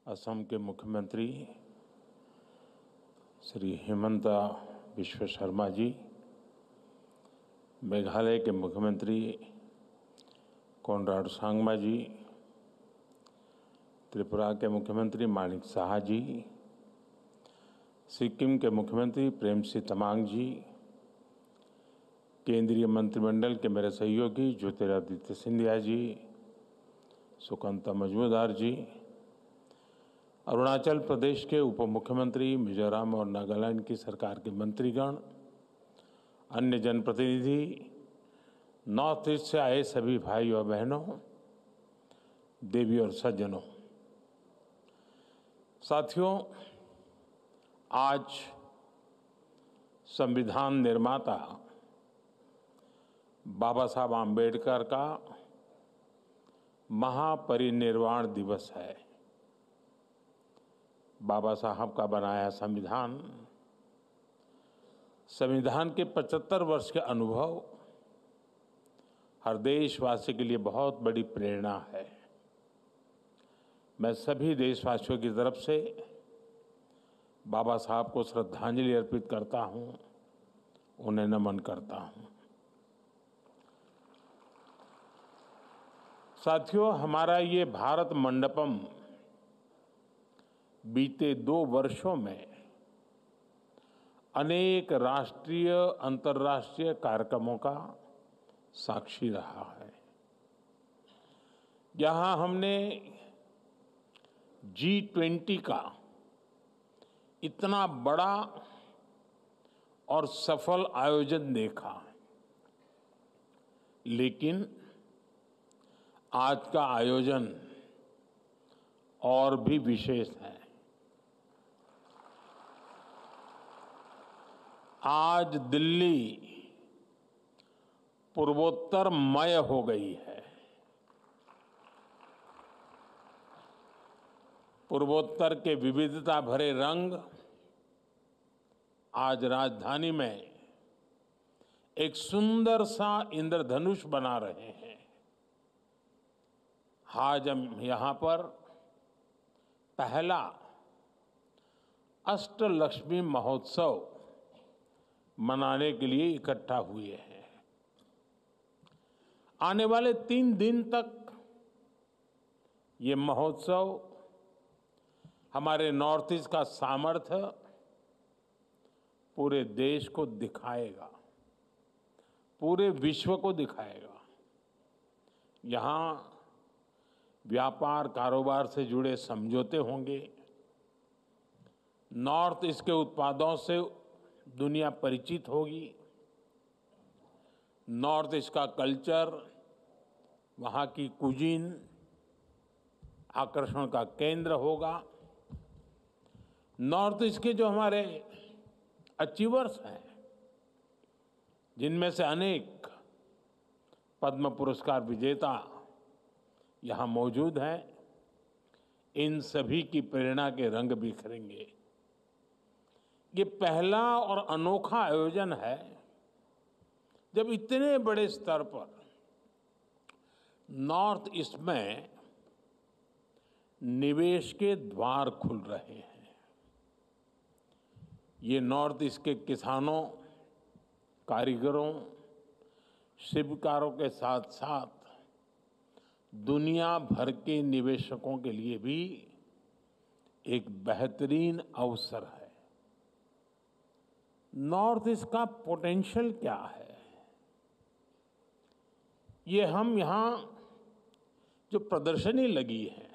असम के मुख्यमंत्री श्री हिमंता बिश्व शर्मा जी, मेघालय के मुख्यमंत्री कोनराड सांगमा जी, त्रिपुरा के मुख्यमंत्री माणिक साहा जी, सिक्किम के मुख्यमंत्री प्रेमसिंह तमांग जी, केंद्रीय मंत्रिमंडल के मेरे सहयोगी ज्योतिरादित्य सिंधिया जी, सुकांता मजूमदार जी, अरुणाचल प्रदेश के उप मुख्यमंत्री, मिजोरम और नागालैंड की सरकार के मंत्रीगण, अन्य जनप्रतिनिधि, नॉर्थ ईस्ट से आए सभी भाई और बहनों, देवी और सज्जनों, साथियों, आज संविधान निर्माता बाबा साहब आम्बेडकर का महापरिनिर्वाण दिवस है। बाबा साहब का बनाया संविधान के 75 वर्ष के अनुभव हर देशवासी के लिए बहुत बड़ी प्रेरणा है। मैं सभी देशवासियों की तरफ से बाबा साहब को श्रद्धांजलि अर्पित करता हूं, उन्हें नमन करता हूं। साथियों, हमारा ये भारत मंडपम बीते 2 वर्षों में अनेक राष्ट्रीय अंतर्राष्ट्रीय कार्यक्रमों का साक्षी रहा है। यहाँ हमने G20 का इतना बड़ा और सफल आयोजन देखा, लेकिन आज का आयोजन और भी विशेष है। आज दिल्ली पूर्वोत्तरमय हो गई है। पूर्वोत्तर के विविधता भरे रंग आज राजधानी में एक सुंदर सा इंद्रधनुष बना रहे हैं। आज हम यहाँ पर पहला अष्टलक्ष्मी महोत्सव मनाने के लिए इकट्ठा हुए हैं। आने वाले 3 दिन तक ये महोत्सव हमारे नॉर्थ ईस्ट का सामर्थ्य पूरे देश को दिखाएगा, पूरे विश्व को दिखाएगा। यहाँ व्यापार कारोबार से जुड़े समझौते होंगे, नॉर्थ ईस्ट के उत्पादों से दुनिया परिचित होगी, नॉर्थ ईस्ट का कल्चर, वहाँ की कुजीन आकर्षण का केंद्र होगा। नॉर्थ ईस्ट के जो हमारे अचीवर्स हैं, जिनमें से अनेक पद्म पुरस्कार विजेता यहाँ मौजूद हैं, इन सभी की प्रेरणा के रंग बिखरेंगे। ये पहला और अनोखा आयोजन है जब इतने बड़े स्तर पर नॉर्थ ईस्ट में निवेश के द्वार खुल रहे हैं। ये नॉर्थ ईस्ट के किसानों, कारीगरों, शिल्पकारों के साथ साथ दुनिया भर के निवेशकों के लिए भी एक बेहतरीन अवसर है। नॉर्थ ईस्ट का पोटेंशियल क्या है, ये हम यहाँ जो प्रदर्शनी लगी है,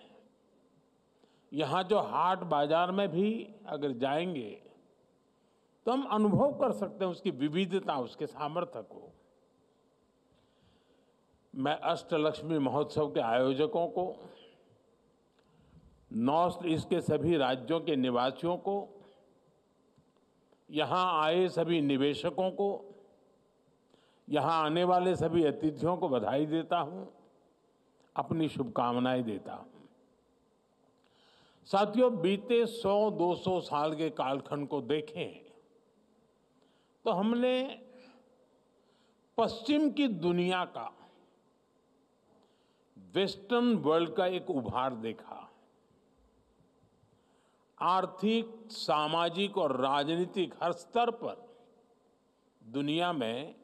यहाँ जो हाट बाजार में भी अगर जाएंगे तो हम अनुभव कर सकते हैं उसकी विविधता, उसके सामर्थ्य को। मैं अष्टलक्ष्मी महोत्सव के आयोजकों को, नॉर्थ ईस्ट के सभी राज्यों के निवासियों को, यहाँ आए सभी निवेशकों को, यहाँ आने वाले सभी अतिथियों को बधाई देता हूं, अपनी शुभकामनाएं देता हूं। साथियों, बीते 100-200 साल के कालखंड को देखें तो हमने पश्चिम की दुनिया का, वेस्टर्न वर्ल्ड का एक उभार देखा। आर्थिक, सामाजिक और राजनीतिक हर स्तर पर दुनिया में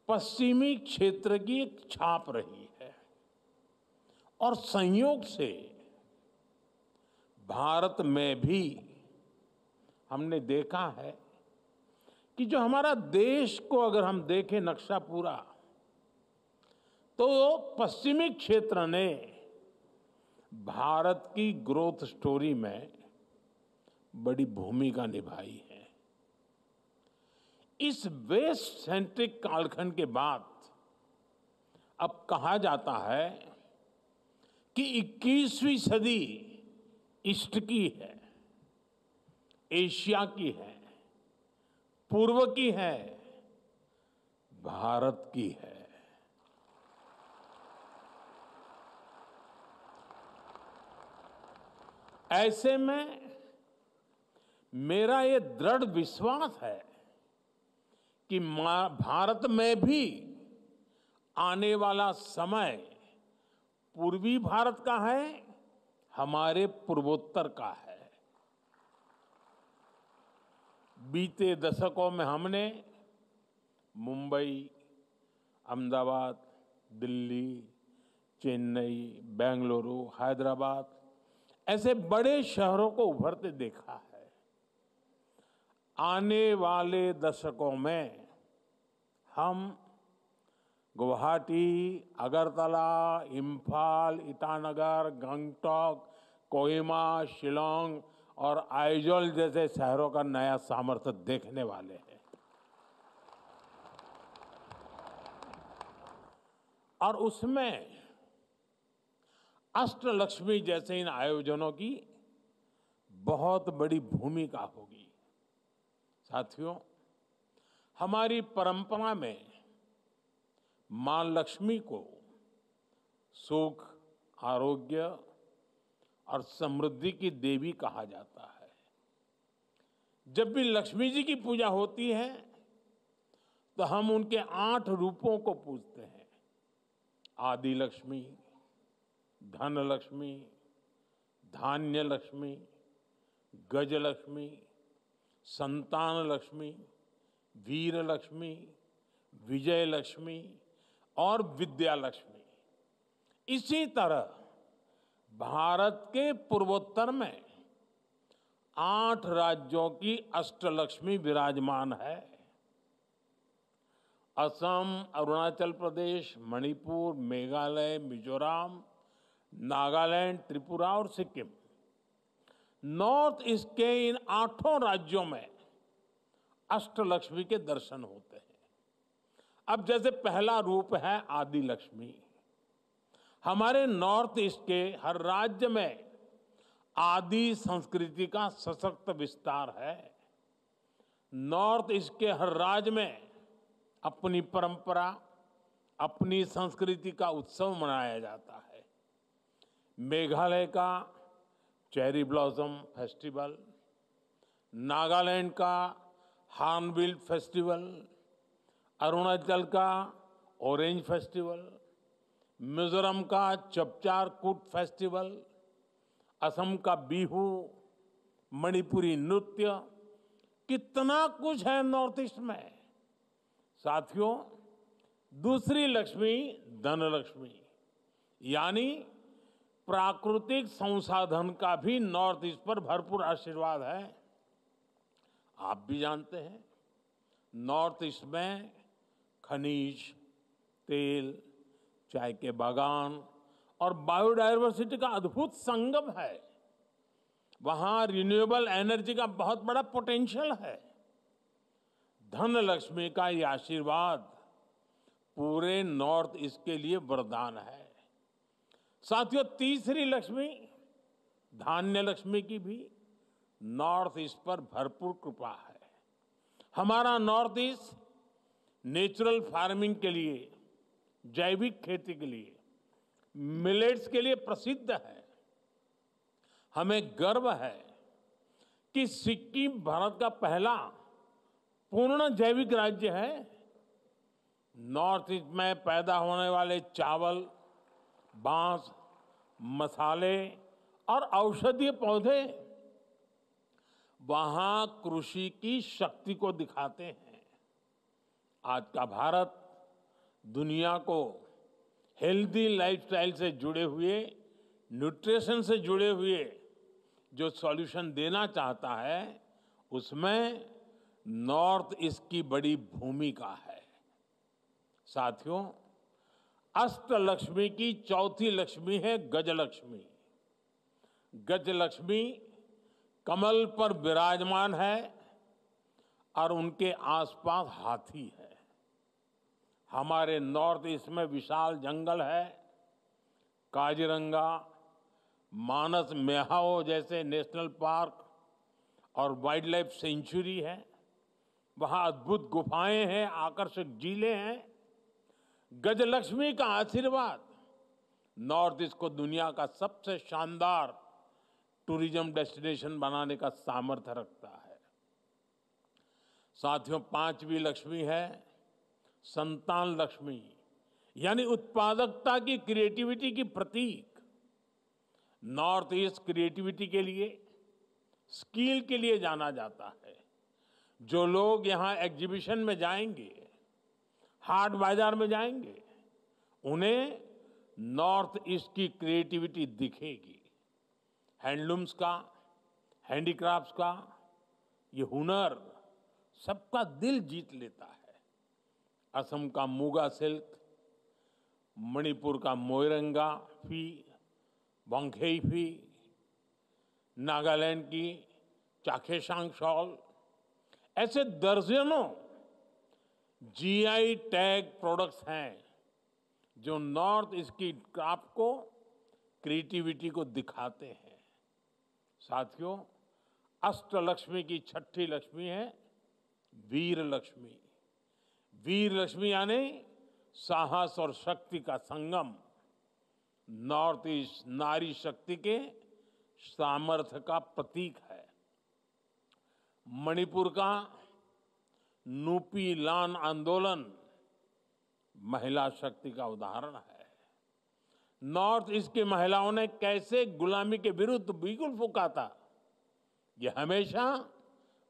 पश्चिमी क्षेत्र की एक छाप रही है और संयोग से भारत में भी हमने देखा है कि जो हमारा देश को अगर हम देखें नक्शा पूरा, तो पश्चिमी क्षेत्र ने भारत की ग्रोथ स्टोरी में बड़ी भूमिका निभाई है। इस वेस्ट सेंट्रिक कालखंड के बाद अब कहा जाता है कि 21वीं सदी ईस्ट की है, एशिया की है, पूर्व की है, भारत की है। ऐसे में मेरा ये दृढ़ विश्वास है कि भारत में भी आने वाला समय पूर्वी भारत का है, हमारे पूर्वोत्तर का है। बीते दशकों में हमने मुंबई, अहमदाबाद, दिल्ली, चेन्नई, बेंगलुरु, हैदराबाद ऐसे बड़े शहरों को उभरते देखा है। आने वाले दशकों में हम गुवाहाटी, अगरतला, इम्फाल, ईटानगर, गंगटोक, कोहिमा, शिलांग और आइजोल जैसे शहरों का नया सामर्थ्य देखने वाले हैं। और उसमें अष्टलक्ष्मी जैसे इन आयोजनों की बहुत बड़ी भूमिका होगी। साथियों, हमारी परंपरा में मां लक्ष्मी को सुख, आरोग्य और समृद्धि की देवी कहा जाता है। जब भी लक्ष्मी जी की पूजा होती है तो हम उनके 8 रूपों को पूजते हैं। आदि लक्ष्मी, धन लक्ष्मी, धान्य लक्ष्मी, गज लक्ष्मी, संतान लक्ष्मी, वीर लक्ष्मी, विजय लक्ष्मी और विद्या लक्ष्मी। इसी तरह भारत के पूर्वोत्तर में 8 राज्यों की अष्टलक्ष्मी विराजमान है। असम, अरुणाचल प्रदेश, मणिपुर, मेघालय, मिजोरम, नागालैंड, त्रिपुरा और सिक्किम। नॉर्थ ईस्ट के इन 8 राज्यों में अष्टलक्ष्मी के दर्शन होते हैं। अब जैसे पहला रूप है आदि लक्ष्मी। हमारे नॉर्थ ईस्ट के हर राज्य में आदि संस्कृति का सशक्त विस्तार है। नॉर्थ ईस्ट के हर राज्य में अपनी परंपरा, अपनी संस्कृति का उत्सव मनाया जाता है। मेघालय का चेरी ब्लॉसम फेस्टिवल, नागालैंड का हार्नबिल फेस्टिवल, अरुणाचल का ऑरेंज फेस्टिवल, मिजोरम का चपचार कूट फेस्टिवल, असम का बिहू, मणिपुरी नृत्य, कितना कुछ है नॉर्थ ईस्ट में। साथियों, दूसरी लक्ष्मी धन लक्ष्मी, यानी प्राकृतिक संसाधन का भी नॉर्थ ईस्ट पर भरपूर आशीर्वाद है। आप भी जानते हैं, नॉर्थ ईस्ट में खनिज, तेल, चाय के बागान और बायोडायवर्सिटी का अद्भुत संगम है। वहां रिन्यूएबल एनर्जी का बहुत बड़ा पोटेंशियल है। धन लक्ष्मी का ये आशीर्वाद पूरे नॉर्थ ईस्ट के लिए वरदान है। साथियों, तीसरी लक्ष्मी धान्य लक्ष्मी की भी नॉर्थ ईस्ट पर भरपूर कृपा है। हमारा नॉर्थ ईस्ट नेचुरल फार्मिंग के लिए, जैविक खेती के लिए, मिलेट्स के लिए प्रसिद्ध है। हमें गर्व है कि सिक्किम भारत का पहला पूर्ण जैविक राज्य है। नॉर्थ ईस्ट में पैदा होने वाले चावल, बांस, मसाले और औषधीय पौधे वहां कृषि की शक्ति को दिखाते हैं। आज का भारत दुनिया को हेल्दी लाइफस्टाइल से जुड़े हुए, न्यूट्रिशन से जुड़े हुए जो सॉल्यूशन देना चाहता है, उसमें नॉर्थ ईस्ट की बड़ी भूमिका है। साथियों, अष्टलक्ष्मी की चौथी लक्ष्मी है गजलक्ष्मी। गजलक्ष्मी कमल पर विराजमान है और उनके आसपास हाथी है। हमारे नॉर्थ ईस्ट में विशाल जंगल है। काजीरंगा, मानस मेहाओ जैसे नेशनल पार्क और वाइल्ड लाइफ सेंचुरी है। वहां अद्भुत गुफाएं हैं, आकर्षक झीलें हैं। गजलक्ष्मी का आशीर्वाद नॉर्थ ईस्ट को दुनिया का सबसे शानदार टूरिज्म डेस्टिनेशन बनाने का सामर्थ्य रखता है। साथियों, पांचवी लक्ष्मी है संतान लक्ष्मी, यानी उत्पादकता की, क्रिएटिविटी की प्रतीक। नॉर्थ ईस्ट क्रिएटिविटी के लिए, स्किल के लिए जाना जाता है। जो लोग यहां एग्जीबिशन में जाएंगे, हाट बाजार में जाएंगे, उन्हें नॉर्थ ईस्ट की क्रिएटिविटी दिखेगी। हैंडलूम्स का, हैंडीक्राफ्ट्स का ये हुनर सबका दिल जीत लेता है। असम का मूगा सिल्क, मणिपुर का मोइरंगा फी, वांगखेई फी, नागालैंड की चाखेसांग शॉल, ऐसे दर्जनों जीआई टैग प्रोडक्ट्स हैं जो नॉर्थ ईस्ट की क्राफ्ट को, क्रिएटिविटी को दिखाते हैं। साथियों, अष्टलक्ष्मी की छठी लक्ष्मी है वीर लक्ष्मी। वीर लक्ष्मी यानी साहस और शक्ति का संगम। नॉर्थ ईस्ट नारी शक्ति के सामर्थ्य का प्रतीक है। मणिपुर का नुपी लान आंदोलन महिला शक्ति का उदाहरण है। नॉर्थ ईस्ट की महिलाओं ने कैसे गुलामी के विरुद्ध बिगुल फूंका था, यह हमेशा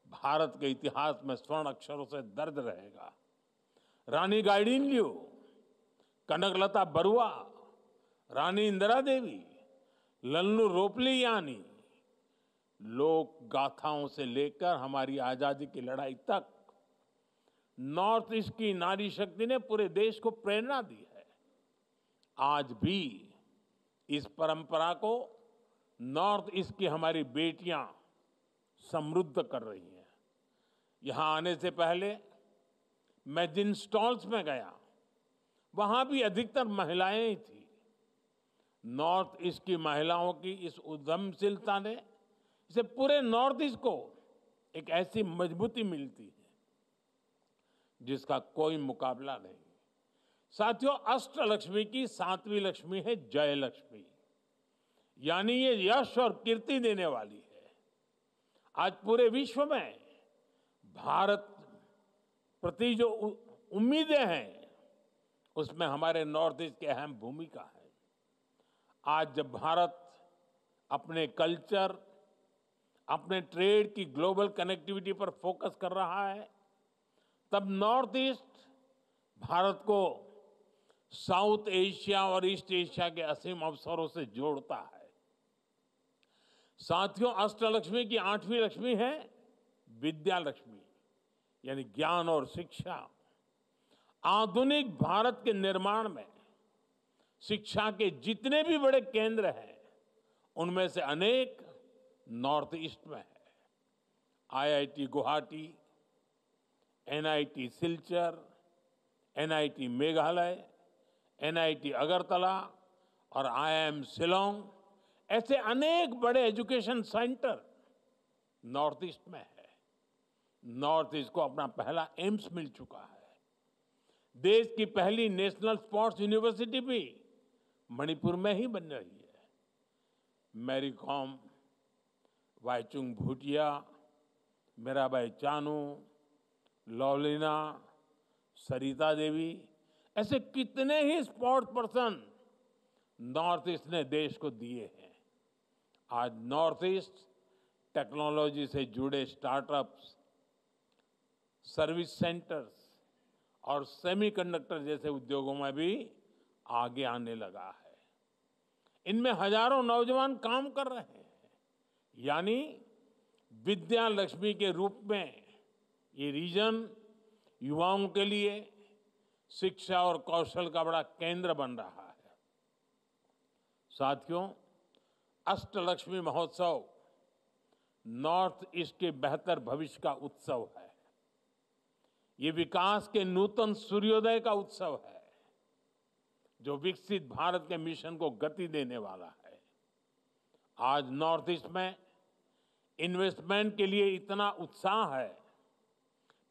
भारत के इतिहास में स्वर्ण अक्षरों से दर्ज रहेगा। रानी गाइडिनल्यू, कनकलता बरुआ, रानी इंदिरा देवी, लल्लू रोपलियानी, लोक गाथाओं से लेकर हमारी आजादी की लड़ाई तक नॉर्थ ईस्ट की नारी शक्ति ने पूरे देश को प्रेरणा दी है। आज भी इस परंपरा को नॉर्थ ईस्ट की हमारी बेटियां समृद्ध कर रही हैं। यहां आने से पहले मैं जिन स्टॉल्स में गया, वहां भी अधिकतर महिलाएं ही थी। नॉर्थ ईस्ट की महिलाओं की इस उद्यमशीलता ने इसे पूरे नॉर्थ ईस्ट को एक ऐसी मजबूती मिलती है जिसका कोई मुकाबला नहीं। साथियों, अष्टलक्ष्मी की सातवीं लक्ष्मी है जय लक्ष्मी, यानी ये यश और कीर्ति देने वाली है। आज पूरे विश्व में भारत प्रति जो उम्मीदें हैं, उसमें हमारे नॉर्थ ईस्ट की अहम भूमिका है। आज जब भारत अपने कल्चर, अपने ट्रेड की ग्लोबल कनेक्टिविटी पर फोकस कर रहा है, तब नॉर्थ ईस्ट भारत को साउथ एशिया और ईस्ट एशिया के असीम अवसरों से जोड़ता है। साथियों, अष्टलक्ष्मी की आठवीं लक्ष्मी है विद्या लक्ष्मी, यानी ज्ञान और शिक्षा। आधुनिक भारत के निर्माण में शिक्षा के जितने भी बड़े केंद्र हैं, उनमें से अनेक नॉर्थ ईस्ट में है। IIT Guwahati, NIT Silchar, NIT Meghalaya, NIT Agartala और आईआईएम शिलोंग, ऐसे अनेक बड़े एजुकेशन सेंटर नॉर्थ ईस्ट में है। नॉर्थ ईस्ट को अपना पहला एम्स मिल चुका है। देश की पहली नेशनल स्पोर्ट्स यूनिवर्सिटी भी मणिपुर में ही बन रही है। मैरी कॉम, वाईचुंग भूटिया, मीराबाई चानू, लवलीना, सरिता देवी, ऐसे कितने ही स्पोर्ट्स पर्सन नॉर्थ ईस्ट ने देश को दिए हैं। आज नॉर्थ ईस्ट टेक्नोलॉजी से जुड़े स्टार्टअप्स, सर्विस सेंटर्स और सेमीकंडक्टर जैसे उद्योगों में भी आगे आने लगा है। इनमें हजारों नौजवान काम कर रहे हैं। यानी विद्या लक्ष्मी के रूप में ये रीजन युवाओं के लिए शिक्षा और कौशल का बड़ा केंद्र बन रहा है। साथियों, अष्टलक्ष्मी महोत्सव नॉर्थ ईस्ट के बेहतर भविष्य का उत्सव है। ये विकास के नूतन सूर्योदय का उत्सव है, जो विकसित भारत के मिशन को गति देने वाला है। आज नॉर्थ ईस्ट में इन्वेस्टमेंट के लिए इतना उत्साह है।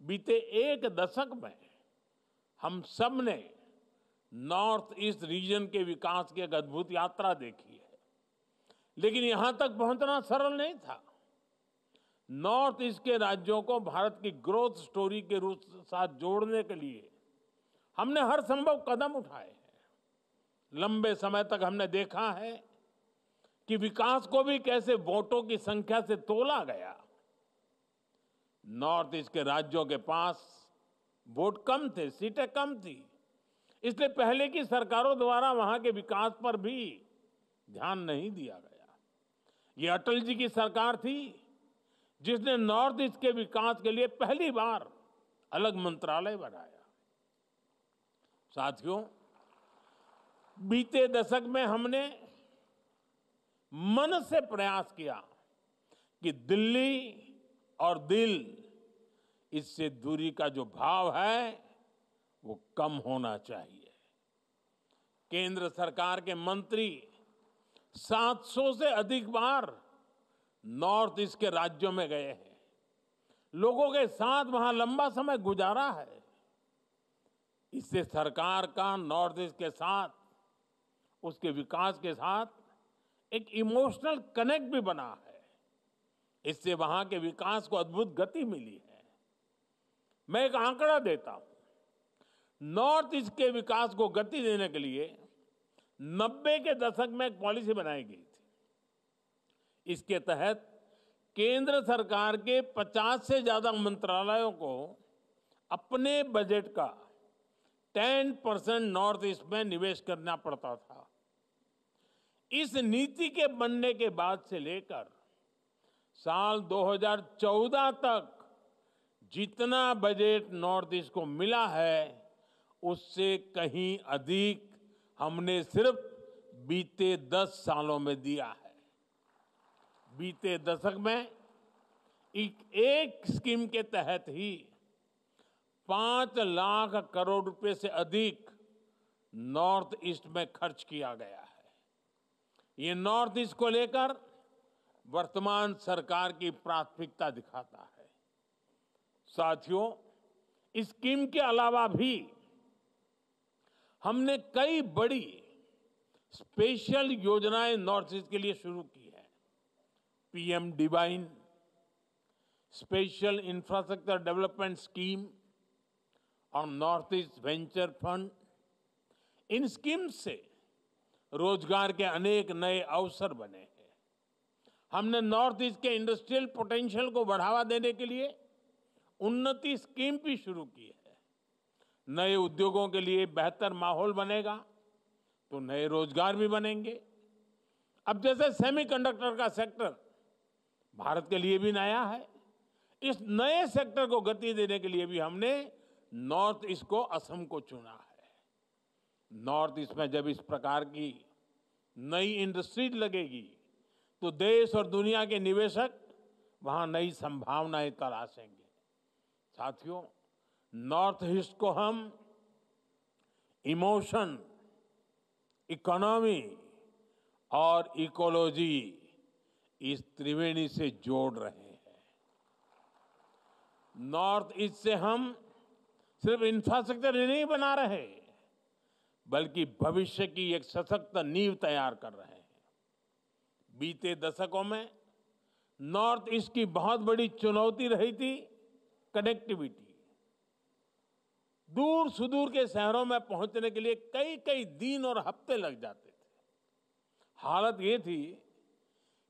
बीते एक दशक में हम सब ने नॉर्थ ईस्ट रीजन के विकास की एक अद्भुत यात्रा देखी है, लेकिन यहां तक पहुंचना सरल नहीं था। नॉर्थ ईस्ट के राज्यों को भारत की ग्रोथ स्टोरी के रूप साथ जोड़ने के लिए हमने हर संभव कदम उठाए हैं। लंबे समय तक हमने देखा है कि विकास को भी कैसे वोटों की संख्या से तोला गया। नॉर्थ ईस्ट के राज्यों के पास वोट कम थे, सीटें कम थी, इसलिए पहले की सरकारों द्वारा वहां के विकास पर भी ध्यान नहीं दिया गया। ये अटल जी की सरकार थी जिसने नॉर्थ ईस्ट के विकास के लिए पहली बार अलग मंत्रालय बनाया। साथियों, बीते दशक में हमने मन से प्रयास किया कि दिल्ली और दिल, इससे दूरी का जो भाव है वो कम होना चाहिए। केंद्र सरकार के मंत्री 700 से अधिक बार नॉर्थ ईस्ट के राज्यों में गए हैं, लोगों के साथ वहां लंबा समय गुजारा है। इससे सरकार का नॉर्थ ईस्ट के साथ, उसके विकास के साथ एक इमोशनल कनेक्ट भी बना है। इससे वहां के विकास को अद्भुत गति मिली है। मैं एक आंकड़ा देता हूं। नॉर्थ ईस्ट के विकास को गति देने के लिए 90 के दशक में एक पॉलिसी बनाई गई थी। इसके तहत केंद्र सरकार के 50 से ज्यादा मंत्रालयों को अपने बजट का 10% नॉर्थ ईस्ट में निवेश करना पड़ता था। इस नीति के बनने के बाद से लेकर साल 2014 तक जितना बजट नॉर्थ ईस्ट को मिला है, उससे कहीं अधिक हमने सिर्फ बीते 10 सालों में दिया है। बीते दशक में एक स्कीम के तहत ही 5 लाख करोड़ रुपए से अधिक नॉर्थ ईस्ट में खर्च किया गया है। ये नॉर्थ ईस्ट को लेकर वर्तमान सरकार की प्राथमिकता दिखाता है। साथियों, इस स्कीम के अलावा भी हमने कई बड़ी स्पेशल योजनाएं नॉर्थ ईस्ट के लिए शुरू की है। PM divine, special infrastructure development scheme और नॉर्थ ईस्ट वेंचर फंड। इन स्कीम से रोजगार के अनेक नए अवसर बने हैं। हमने नॉर्थ ईस्ट के इंडस्ट्रियल पोटेंशियल को बढ़ावा देने के लिए उन्नति स्कीम भी शुरू की है। नए उद्योगों के लिए बेहतर माहौल बनेगा तो नए रोजगार भी बनेंगे। अब जैसे सेमीकंडक्टर का सेक्टर भारत के लिए भी नया है, इस नए सेक्टर को गति देने के लिए भी हमने नॉर्थ ईस्ट को, असम को चुना है। नॉर्थ ईस्ट में जब इस प्रकार की नई इंडस्ट्री लगेगी तो देश और दुनिया के निवेशक वहां नई संभावनाएं तलाशेंगे। साथियों, नॉर्थ ईस्ट को हम इमोशन, इकोनॉमी और इकोलॉजी, इस त्रिवेणी से जोड़ रहे हैं। नॉर्थ ईस्ट से हम सिर्फ इंफ्रास्ट्रक्चर नहीं बना रहे, बल्कि भविष्य की एक सशक्त नींव तैयार कर रहे हैं। बीते दशकों में नॉर्थ ईस्ट की बहुत बड़ी चुनौती रही थी कनेक्टिविटी। दूर सुदूर के शहरों में पहुंचने के लिए कई कई दिन और हफ्ते लग जाते थे। हालत ये थी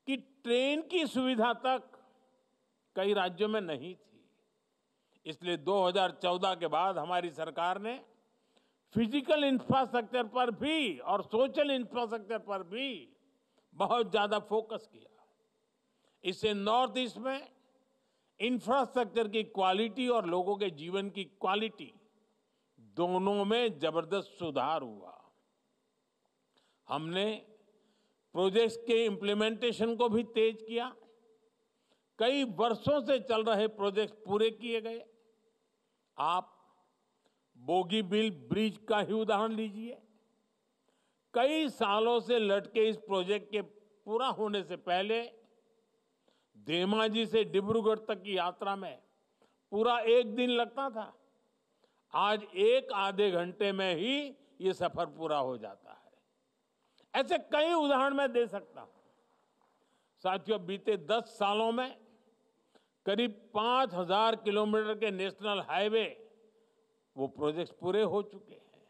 कि ट्रेन की सुविधा तक कई राज्यों में नहीं थी। इसलिए 2014 के बाद हमारी सरकार ने फिजिकल इंफ्रास्ट्रक्चर पर भी और सोशल इंफ्रास्ट्रक्चर पर भी बहुत ज्यादा फोकस किया। इससे नॉर्थ ईस्ट में इंफ्रास्ट्रक्चर की क्वालिटी और लोगों के जीवन की क्वालिटी दोनों में जबरदस्त सुधार हुआ। हमने प्रोजेक्ट्स के इम्प्लीमेंटेशन को भी तेज किया। कई वर्षों से चल रहे प्रोजेक्ट्स पूरे किए गए। आप बोगीबील ब्रिज का ही उदाहरण लीजिए। कई सालों से लटके इस प्रोजेक्ट के पूरा होने से पहले धेमाजी से डिब्रूगढ़ तक की यात्रा में पूरा एक दिन लगता था। आज एक आधे घंटे में ही ये सफर पूरा हो जाता है। ऐसे कई उदाहरण मैं दे सकता हूं। साथियों, बीते 10 सालों में करीब 5,000 किलोमीटर के नेशनल हाईवे वो प्रोजेक्ट्स पूरे हो चुके हैं।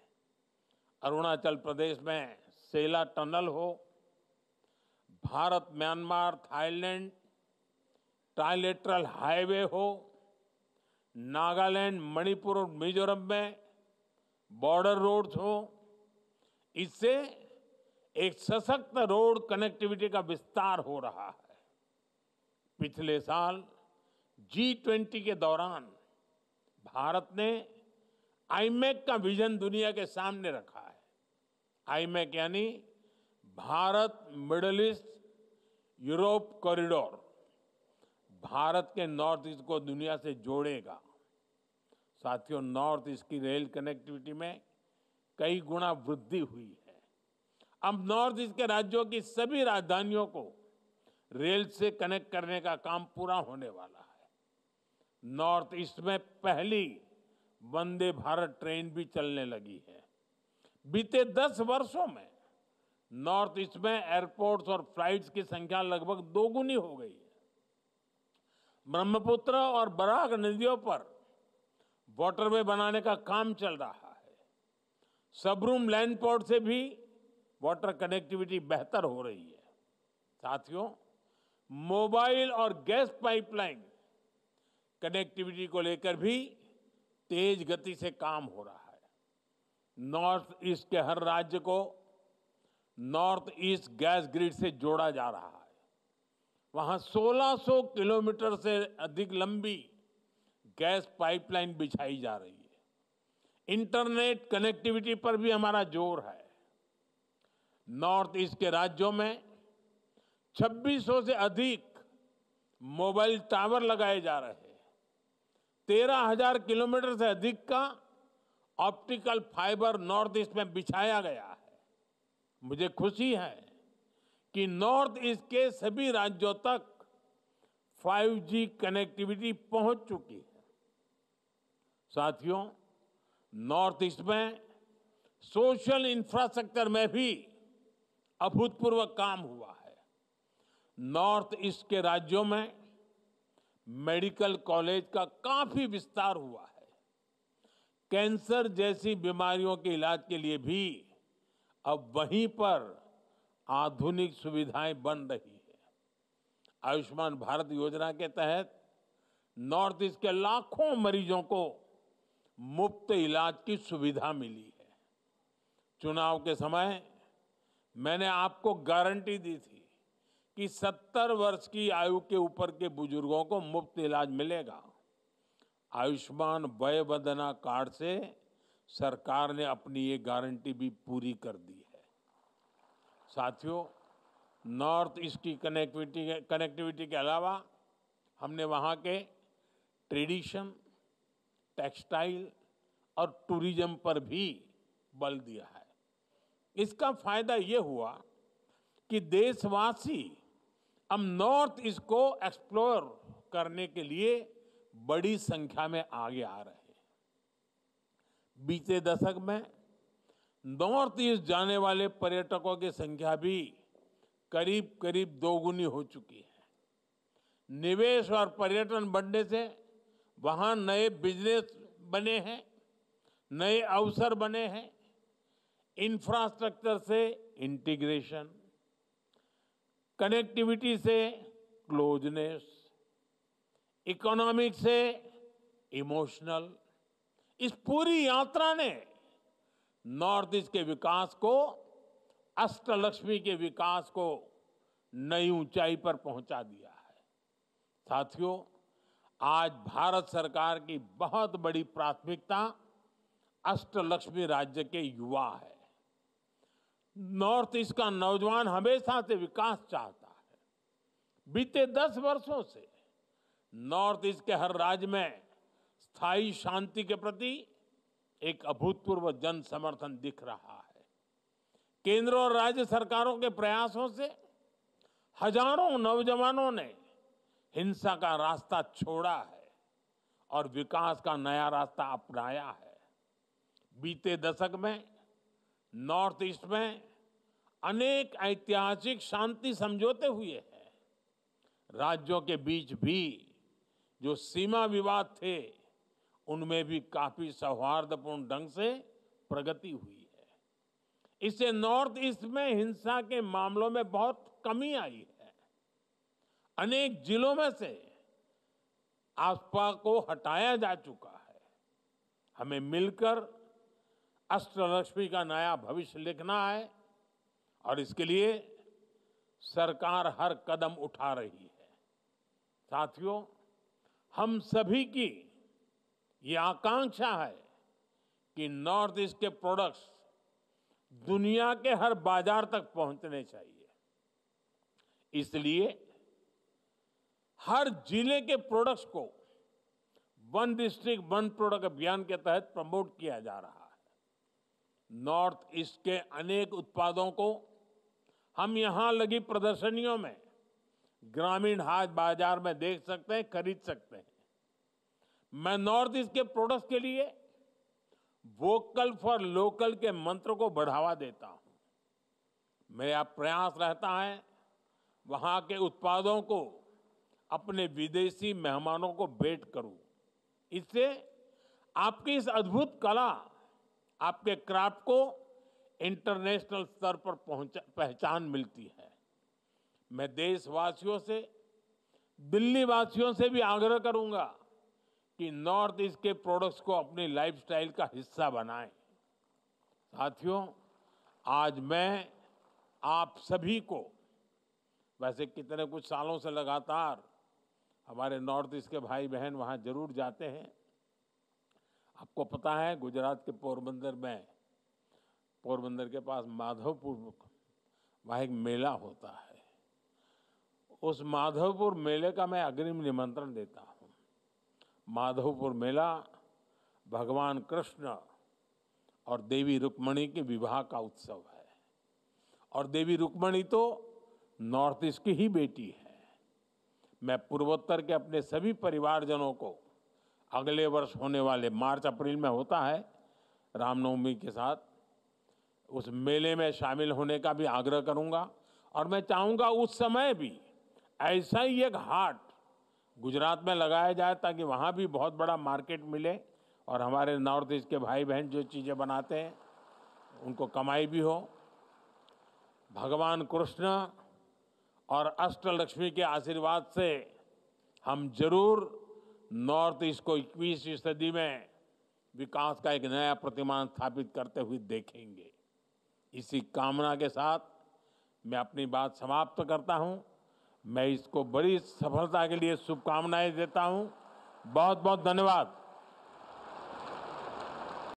अरुणाचल प्रदेश में सेला टनल हो, Bharat Myanmar Thailand trilateral highway हो, नागालैंड मणिपुर और मिजोरम में बॉर्डर रोड्स हो, इससे एक सशक्त रोड कनेक्टिविटी का विस्तार हो रहा है। पिछले साल G20 के दौरान भारत ने आईमैक का विजन दुनिया के सामने रखा है। आईमैक यानी Bharat middle east Europe corridor Bharat के नॉर्थ ईस्ट को दुनिया से जोड़ेगा। साथियों, नॉर्थ ईस्ट की रेल कनेक्टिविटी में कई गुना वृद्धि हुई है। अब नॉर्थ ईस्ट के राज्यों की सभी राजधानियों को रेल से कनेक्ट करने का काम पूरा होने वाला है। नॉर्थ ईस्ट में पहली वंदे भारत ट्रेन भी चलने लगी है। बीते 10 वर्षों में नॉर्थ ईस्ट में एयरपोर्ट्स और फ्लाइट्स की संख्या लगभग दोगुनी हो गई है। ब्रह्मपुत्र और बराक नदियों पर वाटरवे बनाने का काम चल रहा है। सबरूम लैंड पोर्ट से भी वाटर कनेक्टिविटी बेहतर हो रही है। साथियों, मोबाइल और गैस पाइपलाइन कनेक्टिविटी को लेकर भी तेज गति से काम हो रहा है। नॉर्थ ईस्ट के हर राज्य को नॉर्थ ईस्ट गैस ग्रिड से जोड़ा जा रहा है। वहां 1600 किलोमीटर से अधिक लंबी गैस पाइपलाइन बिछाई जा रही है। इंटरनेट कनेक्टिविटी पर भी हमारा जोर है। नॉर्थ ईस्ट के राज्यों में 2600 से अधिक मोबाइल टावर लगाए जा रहे हैं। 13,000 किलोमीटर से अधिक का ऑप्टिकल फाइबर नॉर्थ ईस्ट में बिछाया गया है। मुझे खुशी है कि नॉर्थ ईस्ट के सभी राज्यों तक 5G कनेक्टिविटी पहुंच चुकी है। साथियों, नॉर्थ ईस्ट में सोशल इंफ्रास्ट्रक्चर में भी अभूतपूर्व काम हुआ है। नॉर्थ ईस्ट के राज्यों में मेडिकल कॉलेज का काफी विस्तार हुआ है। कैंसर जैसी बीमारियों के इलाज के लिए भी अब वहीं पर आधुनिक सुविधाएं बन रही है। आयुष्मान भारत योजना के तहत नॉर्थ ईस्ट के लाखों मरीजों को मुफ्त इलाज की सुविधा मिली है। चुनाव के समय मैंने आपको गारंटी दी थी कि 70 वर्ष की आयु के ऊपर के बुजुर्गों को मुफ्त इलाज मिलेगा। आयुष्मान वय वंदना कार्ड से सरकार ने अपनी ये गारंटी भी पूरी कर दी है। साथियों, नॉर्थ ईस्ट की कनेक्टिविटी के अलावा हमने वहाँ के ट्रेडिशन, टेक्सटाइल और टूरिज्म पर भी बल दिया है। इसका फायदा ये हुआ कि देशवासी अब नॉर्थ ईस्ट को एक्सप्लोर करने के लिए बड़ी संख्या में आगे आ रहे हैं। बीते दशक में नॉर्थ ईस्ट जाने वाले पर्यटकों की संख्या भी करीब करीब दोगुनी हो चुकी है। निवेश और पर्यटन बढ़ने से वहां नए बिजनेस बने हैं, नए अवसर बने हैं। इंफ्रास्ट्रक्चर से इंटीग्रेशन, कनेक्टिविटी से क्लोजनेस, इकोनॉमिक से इमोशनल, इस पूरी यात्रा ने नॉर्थ ईस्ट के विकास को, अष्टलक्ष्मी के विकास को नई ऊंचाई पर पहुंचा दिया है। साथियों, आज भारत सरकार की बहुत बड़ी प्राथमिकता अष्टलक्ष्मी राज्य के युवा है। नॉर्थ ईस्ट का नौजवान हमेशा से विकास चाहता है। बीते 10 वर्षों से नॉर्थ ईस्ट के हर राज्य में स्थायी शांति के प्रति एक अभूतपूर्व जन समर्थन दिख रहा है। केंद्र और राज्य सरकारों के प्रयासों से हजारों नौजवानों ने हिंसा का रास्ता छोड़ा है और विकास का नया रास्ता अपनाया है। बीते दशक में नॉर्थ ईस्ट में अनेक ऐतिहासिक शांति समझौते हुए हैं। राज्यों के बीच भी जो सीमा विवाद थे, उनमें भी काफी सौहार्दपूर्ण ढंग से प्रगति हुई है। इससे नॉर्थ ईस्ट में हिंसा के मामलों में बहुत कमी आई है। अनेक जिलों में से आफवाह को हटाया जा चुका है। हमें मिलकर अष्टलक्ष्मी का नया भविष्य लिखना है और इसके लिए सरकार हर कदम उठा रही है। साथियों, हम सभी की ये आकांक्षा है कि नॉर्थ ईस्ट के प्रोडक्ट्स दुनिया के हर बाजार तक पहुंचने चाहिए। इसलिए हर जिले के प्रोडक्ट्स को वन डिस्ट्रिक्ट वन प्रोडक्ट अभियान के तहत प्रमोट किया जा रहा है। नॉर्थ ईस्ट के अनेक उत्पादों को हम यहां लगी प्रदर्शनियों में, ग्रामीण हाट बाजार में देख सकते हैं, खरीद सकते हैं। मैं नॉर्थ ईस्ट के प्रोडक्ट्स के लिए वोकल फॉर लोकल के मंत्र को बढ़ावा देता हूं। मेरा प्रयास रहता है वहां के उत्पादों को अपने विदेशी मेहमानों को भेंट करूं। इससे आपकी इस अद्भुत कला, आपके क्राफ्ट को इंटरनेशनल स्तर पर पहचान मिलती है। मैं देशवासियों से, दिल्ली वासियों से भी आग्रह करूंगा कि नॉर्थ ईस्ट के प्रोडक्ट्स को अपनी लाइफस्टाइल का हिस्सा बनाएं। साथियों, आज मैं आप सभी को, वैसे कितने कुछ सालों से लगातार हमारे नॉर्थ ईस्ट के भाई बहन वहां जरूर जाते हैं। आपको पता है, गुजरात के पोरबंदर में, पोरबंदर के पास माधवपुर, वहाँ एक मेला होता है। उस माधवपुर मेले का मैं अग्रिम निमंत्रण देता हूँ। माधवपुर मेला भगवान कृष्ण और देवी रुक्मणी के विवाह का उत्सव है और देवी रुक्मणी तो नॉर्थ ईस्ट की ही बेटी है। मैं पूर्वोत्तर के अपने सभी परिवारजनों को अगले वर्ष होने वाले मार्च अप्रैल में होता है रामनवमी के साथ, उस मेले में शामिल होने का भी आग्रह करूंगा और मैं चाहूंगा उस समय भी ऐसा ही एक हाट गुजरात में लगाया जाए ताकि वहां भी बहुत बड़ा मार्केट मिले और हमारे नॉर्थ ईस्ट के भाई बहन जो चीजें बनाते हैं उनको कमाई भी हो। भगवान कृष्ण और अष्टलक्ष्मी के आशीर्वाद से हम जरूर नॉर्थ ईस्ट को 21वीं सदी में विकास का एक नया प्रतिमान स्थापित करते हुए देखेंगे। इसी कामना के साथ मैं अपनी बात समाप्त करता हूं। मैं इसको बड़ी सफलता के लिए शुभकामनाएं देता हूं। बहुत बहुत धन्यवाद।